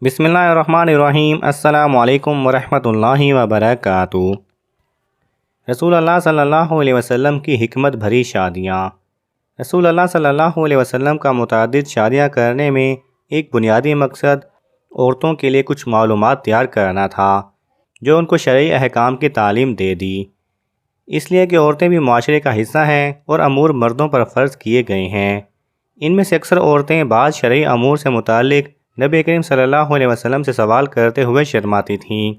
بسم اللہ الرحمن الرحیم۔ السلام علیکم ورحمۃ اللہ وبرکاتہ۔ رسول اللہ صلی اللہ علیہ وسلم کی حکمت بھری شادیاں۔ رسول اللہ صلی اللہ علیہ وسلم کا متعدد شادیاں کرنے میں ایک بنیادی مقصد عورتوں کے لیے کچھ معلومات تیار کرنا تھا جو ان کو شرعی احکام کی تعلیم دے دی، اس لیے کہ عورتیں بھی معاشرے کا حصہ ہیں اور امور مردوں پر فرض کیے گئے ہیں۔ ان میں سے اکثر عورتیں بعض شرعی امور سے متعلق نبی کریم صلی اللہ علیہ وسلم سے سوال کرتے ہوئے شرماتی تھیں،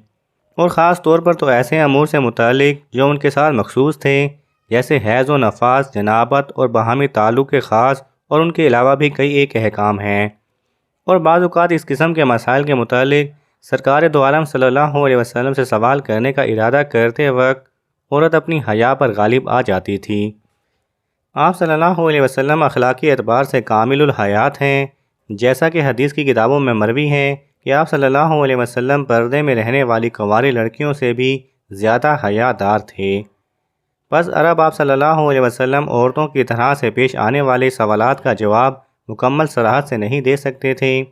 اور خاص طور پر تو ایسے امور سے متعلق جو ان کے ساتھ مخصوص تھے، جیسے حیض و نفاس، جنابت اور باہمی تعلق کے خاص اور ان کے علاوہ بھی کئی ایک احکام ہیں۔ اور بعض اوقات اس قسم کے مسائل کے متعلق سرکار دو عالم صلی اللہ علیہ وسلم سے سوال کرنے کا ارادہ کرتے وقت عورت اپنی حیا پر غالب آ جاتی تھی۔ آپ صلی اللہ علیہ وسلم اخلاقی اعتبار سے کامل الحیات ہیں، جیسا کہ حدیث کی کتابوں میں مروی ہے کہ آپ صلی اللہ علیہ وسلم پردے میں رہنے والی کنواری لڑکیوں سے بھی زیادہ حیا دار تھے۔ بس عرب آپ صلی اللہ علیہ وسلم عورتوں کی طرح سے پیش آنے والے سوالات کا جواب مکمل صراحت سے نہیں دے سکتے تھے،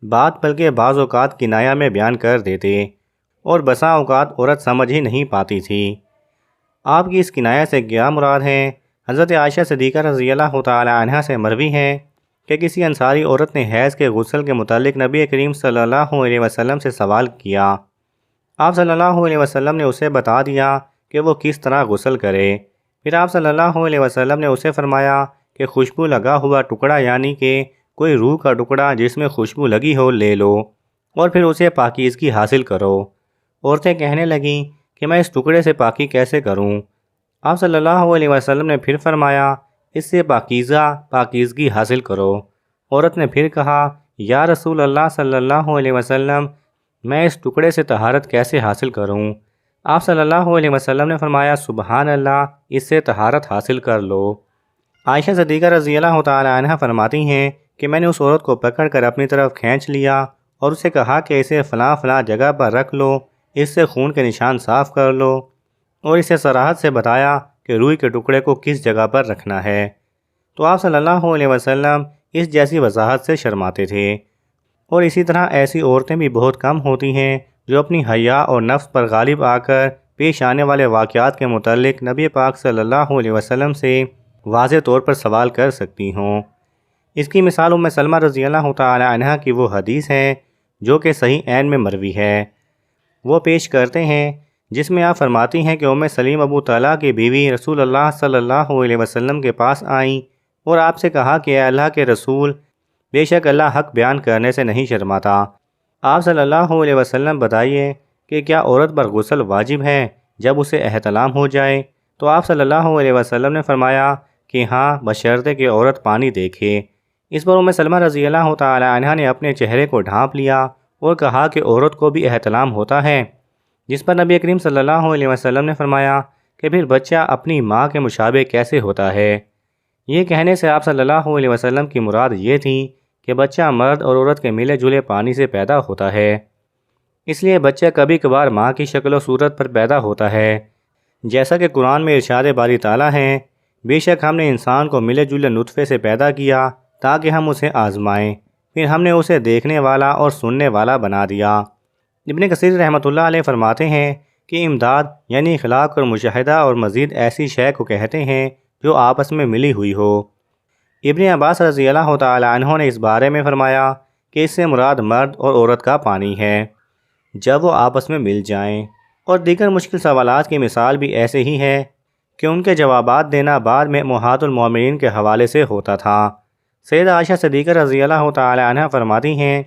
بات بلکہ بعض اوقات کنایہ میں بیان کر دیتے، اور بسا اوقات عورت سمجھ ہی نہیں پاتی تھی۔ آپ کی اس کنایہ سے کیا مراد ہے؟ حضرت عائشہ صدیقہ رضی اللہ تعالی عنہا سے مروی ہے کہ کسی انصاری عورت نے حیض کے غسل کے متعلق نبی کریم صلی اللہ علیہ وسلم سے سوال کیا۔ آپ صلی اللہ علیہ وسلم نے اسے بتا دیا کہ وہ کس طرح غسل کرے۔ پھر آپ صلی اللہ علیہ وسلم نے اسے فرمایا کہ خوشبو لگا ہوا ٹکڑا، یعنی کہ کوئی روح کا ٹکڑا جس میں خوشبو لگی ہو، لے لو اور پھر اسے پاکیزگی حاصل کرو۔ عورتیں کہنے لگیں کہ میں اس ٹکڑے سے پاکی کیسے کروں؟ آپ صلی اللہ علیہ وسلم نے پھر فرمایا، اس سے پاکیزگی حاصل کرو۔ عورت نے پھر کہا، یا رسول اللہ صلی اللہ علیہ وسلم، میں اس ٹکڑے سے طہارت کیسے حاصل کروں؟ آپ صلی اللہ علیہ وسلم نے فرمایا، سبحان اللہ، اس سے طہارت حاصل کر لو۔ عائشہ صدیقہ رضی اللہ تعالی عنہا فرماتی ہیں کہ میں نے اس عورت کو پکڑ کر اپنی طرف کھینچ لیا اور اسے کہا کہ اسے فلاں فلاں جگہ پر رکھ لو، اس سے خون کے نشان صاف کر لو، اور اسے صراحت سے بتایا کہ روئی کے ٹکڑے کو کس جگہ پر رکھنا ہے۔ تو آپ صلی اللہ علیہ وسلم اس جیسی وضاحت سے شرماتے تھے، اور اسی طرح ایسی عورتیں بھی بہت کم ہوتی ہیں جو اپنی حیا اور نفس پر غالب آ کر پیش آنے والے واقعات کے متعلق نبی پاک صلی اللہ علیہ وسلم سے واضح طور پر سوال کر سکتی ہوں۔ اس کی مثال ام سلمہ رضی اللہ تعالی عنہا کی وہ حدیث ہے جو کہ صحیح عین میں مروی ہے۔ وہ پیش کرتے ہیں جس میں آپ فرماتی ہیں کہ ام سلیم ابو طلحہ کی بیوی رسول اللہ صلی اللہ علیہ وسلم کے پاس آئیں اور آپ سے کہا کہ اے اللہ کے رسول، بے شک اللہ حق بیان کرنے سے نہیں شرماتا۔ آپ صلی اللہ علیہ وسلم بتائیے کہ کیا عورت پر غسل واجب ہے جب اسے احتلام ہو جائے؟ تو آپ صلی اللہ علیہ وسلم نے فرمایا کہ ہاں، بشرطے کہ عورت پانی دیکھے۔ اس پر ام سلمہ رضی اللہ تعالی عنہا نے اپنے چہرے کو ڈھانپ لیا اور کہا کہ عورت کو بھی احتلام ہوتا ہے، جس پر نبی کریم صلی اللہ علیہ وسلم نے فرمایا کہ پھر بچہ اپنی ماں کے مشابہ کیسے ہوتا ہے؟ یہ کہنے سے آپ صلی اللہ علیہ وسلم کی مراد یہ تھی کہ بچہ مرد اور عورت کے ملے جلے پانی سے پیدا ہوتا ہے، اس لیے بچہ کبھی کبھار ماں کی شکل و صورت پر پیدا ہوتا ہے، جیسا کہ قرآن میں ارشاد باری تعالیٰ ہے، بے شک ہم نے انسان کو ملے جلے نطفے سے پیدا کیا تاکہ ہم اسے آزمائیں، پھر ہم نے اسے دیکھنے والا اور سننے والا بنا دیا۔ ابن کثیر رحمۃ اللہ علیہ فرماتے ہیں کہ امداد یعنی اخلاق اور مشاہدہ اور مزید ایسی شے کو کہتے ہیں جو آپس میں ملی ہوئی ہو۔ ابن عباس رضی اللہ تعالی عنہ نے اس بارے میں فرمایا کہ اس سے مراد مرد اور عورت کا پانی ہے جب وہ آپس میں مل جائیں، اور دیگر مشکل سوالات کی مثال بھی ایسے ہی ہے کہ ان کے جوابات دینا بعد میں امہات المومنین کے حوالے سے ہوتا تھا۔ سیدہ عائشہ صدیقہ رضی اللہ تعالی عنہ فرماتی ہیں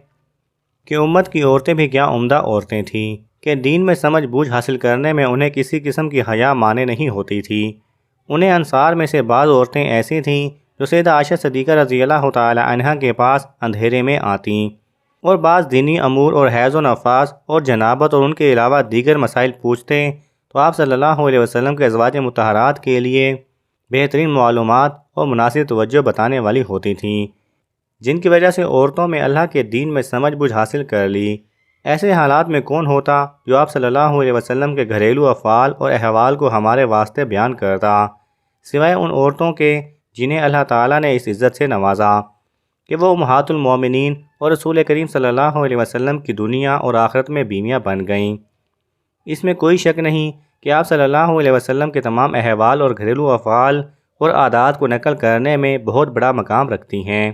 کہ امت کی عورتیں بھی کیا عمدہ عورتیں تھیں کہ دین میں سمجھ بوجھ حاصل کرنے میں انہیں کسی قسم کی حیا مانے نہیں ہوتی تھی۔ انہیں انصار میں سے بعض عورتیں ایسی تھیں جو سیدہ عائشہ صدیقہ رضی اللہ تعالی عنہا کے پاس اندھیرے میں آتیں اور بعض دینی امور اور حیض و نفاس اور جنابت اور ان کے علاوہ دیگر مسائل پوچھتے تو آپ صلی اللہ علیہ وسلم کے ازواج مطہرات کے لیے بہترین معلومات اور مناسب توجہ بتانے والی ہوتی تھیں، جن کی وجہ سے عورتوں میں اللہ کے دین میں سمجھ بوجھ حاصل کر لی۔ ایسے حالات میں کون ہوتا جو آپ صلی اللہ علیہ وسلم کے گھریلو افعال اور احوال کو ہمارے واسطے بیان کرتا، سوائے ان عورتوں کے جنہیں اللہ تعالیٰ نے اس عزت سے نوازا۔ کہ وہ امہات المومنین اور رسول کریم صلی اللہ علیہ وسلم کی دنیا اور آخرت میں بیویاں بن گئیں۔ اس میں کوئی شک نہیں کہ آپ صلی اللہ علیہ وسلم کے تمام احوال اور گھریلو افعال اور عادات کو نقل کرنے میں بہت بڑا مقام رکھتی ہیں۔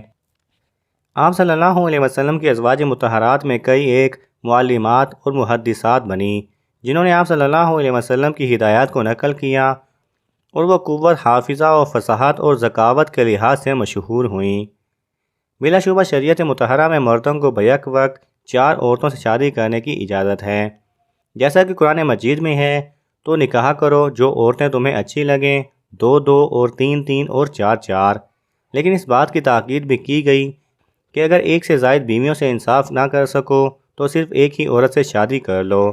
آپ صلی اللہ علیہ وسلم کی ازواج مطہرات میں کئی ایک معلمات اور محدثات بنیں جنہوں نے آپ صلی اللہ علیہ وسلم کی ہدایات کو نقل کیا، اور وہ قوت حافظہ و فصاحت اور ذکاوت کے لحاظ سے مشہور ہوئیں۔ بلا شبہ شریعت مطہرہ میں مردوں کو بیک وقت 4 عورتوں سے شادی کرنے کی اجازت ہے، جیسا کہ قرآن مجید میں ہے، تو نکاح کرو جو عورتیں تمہیں اچھی لگیں، 2 اور 3 اور 4۔ لیکن اس بات کی تاکید بھی کی گئی کہ اگر ایک سے زائد بیویوں سے انصاف نہ کر سکو تو صرف ایک ہی عورت سے شادی کر لو۔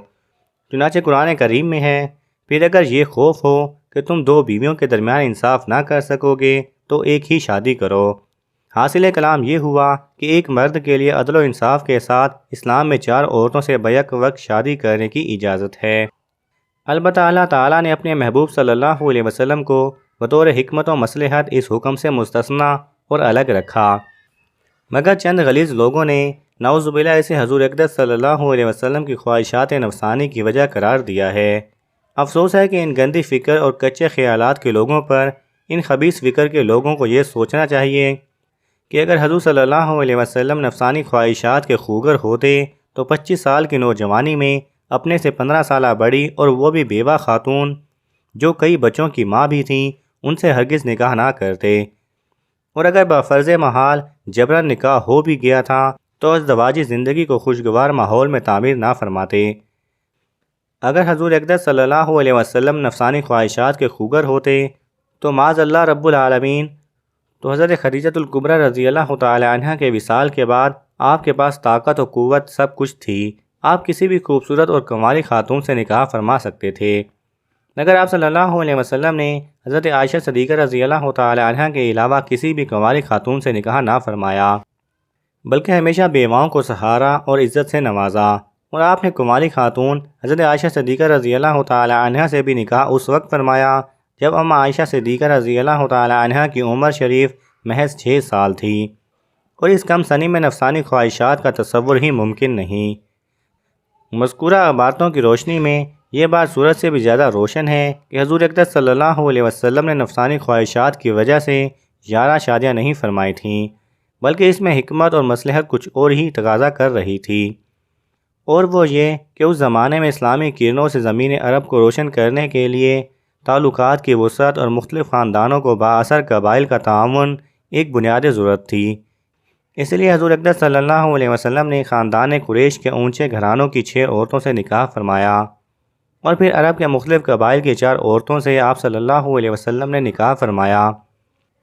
چنانچہ قرآن کریم میں ہے، پھر اگر یہ خوف ہو کہ تم 2 بیویوں کے درمیان انصاف نہ کر سکو گے تو ایک ہی شادی کرو۔ حاصل کلام یہ ہوا کہ ایک مرد کے لیے عدل و انصاف کے ساتھ اسلام میں 4 عورتوں سے بیک وقت شادی کرنے کی اجازت ہے۔ البتہ اللہ تعالیٰ نے اپنے محبوب صلی اللہ علیہ وسلم کو بطور حکمت و مصلحت اس حکم سے مستثنیٰ اور الگ رکھا، مگر چند غلیظ لوگوں نے نعوذ باللہ اسے حضور اقدس صلی اللہ علیہ وسلم کی خواہشات نفسانی کی وجہ قرار دیا ہے۔ افسوس ہے کہ ان گندی فکر اور کچے خیالات کے لوگوں پر ان خبیث فکر کے لوگوں کو یہ سوچنا چاہیے کہ اگر حضور صلی اللہ علیہ وسلم نفسانی خواہشات کے خوگر ہوتے تو 25 سال کی نوجوانی میں اپنے سے 15 سالہ بڑی اور وہ بھی بیوہ خاتون جو کئی بچوں کی ماں بھی تھیں ان سے ہرگز نکاح نہ کرتے، اور اگر بفرض محال جبراً نکاح ہو بھی گیا تھا تو ازدواجی زندگی کو خوشگوار ماحول میں تعمیر نہ فرماتے۔ اگر حضور اقدس صلی اللہ علیہ وسلم نفسانی خواہشات کے خوگر ہوتے تو معاذ اللہ رب العالمین، تو حضرت خدیجۃ الکبریٰ رضی اللہ تعالی عنہ کے وصال کے بعد آپ کے پاس طاقت و قوت سب کچھ تھی، آپ کسی بھی خوبصورت اور کنواری خاتون سے نکاح فرما سکتے تھے، مگر آپ صلی اللہ علیہ وسلم نے حضرت عائشہ صدیقہ رضی اللہ تعالی عنہ کے علاوہ کسی بھی کنواری خاتون سے نکاح نہ فرمایا، بلکہ ہمیشہ بیواؤں کو سہارا اور عزت سے نوازا، اور آپ نے کنواری خاتون حضرت عائشہ صدیقہ رضی اللہ تعالی عنہ سے بھی نکاح اس وقت فرمایا جب اماں عائشہ صدیقہ رضی اللہ تعالی عنہ کی عمر شریف محض 6 سال تھی، اور اس کم سنی میں نفسانی خواہشات کا تصور ہی ممکن نہیں۔ مذکورہ عبارتوں کی روشنی میں یہ بات سورج سے بھی زیادہ روشن ہے کہ حضور اقدس صلی اللہ علیہ وسلم نے نفسانی خواہشات کی وجہ سے 11 شادیاں نہیں فرمائی تھیں، بلکہ اس میں حکمت اور مصلحت کچھ اور ہی تقاضا کر رہی تھی، اور وہ یہ کہ اس زمانے میں اسلامی کرنوں سے زمین عرب کو روشن کرنے کے لیے تعلقات کی وسعت اور مختلف خاندانوں کو بااثر قبائل کا تعاون ایک بنیادی ضرورت تھی۔ اس لیے حضور اقدس صلی اللہ علیہ وسلم نے خاندان قریش کے اونچے گھرانوں کی 6 عورتوں سے نکاح فرمایا، اور پھر عرب کے مختلف قبائل کی 4 عورتوں سے آپ صلی اللہ علیہ وسلم نے نکاح فرمایا،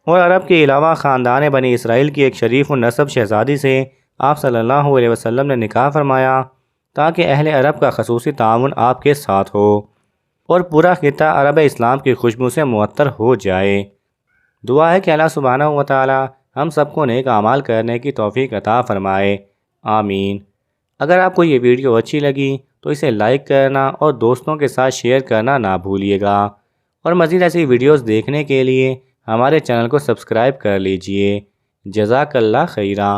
اور عرب کے علاوہ خاندان بنی اسرائیل کی ایک شریف النسب شہزادی سے آپ صلی اللہ علیہ وسلم نے نکاح فرمایا تاکہ اہل عرب کا خصوصی تعاون آپ کے ساتھ ہو اور پورا خطہ عرب اسلام کی خوشبو سے معطر ہو جائے۔ دعا ہے کہ اللہ سبحانہ و تعالی ہم سب کو نیک اعمال کرنے کی توفیق عطا فرمائے، آمین۔ اگر آپ کو یہ ویڈیو اچھی لگی تو اسے لائک کرنا اور دوستوں کے ساتھ شیئر کرنا نہ بھولیے گا، اور مزید ایسی ویڈیوز دیکھنے کے لیے ہمارے چینل کو سبسکرائب کر لیجئے۔ جزاک اللہ خیرا۔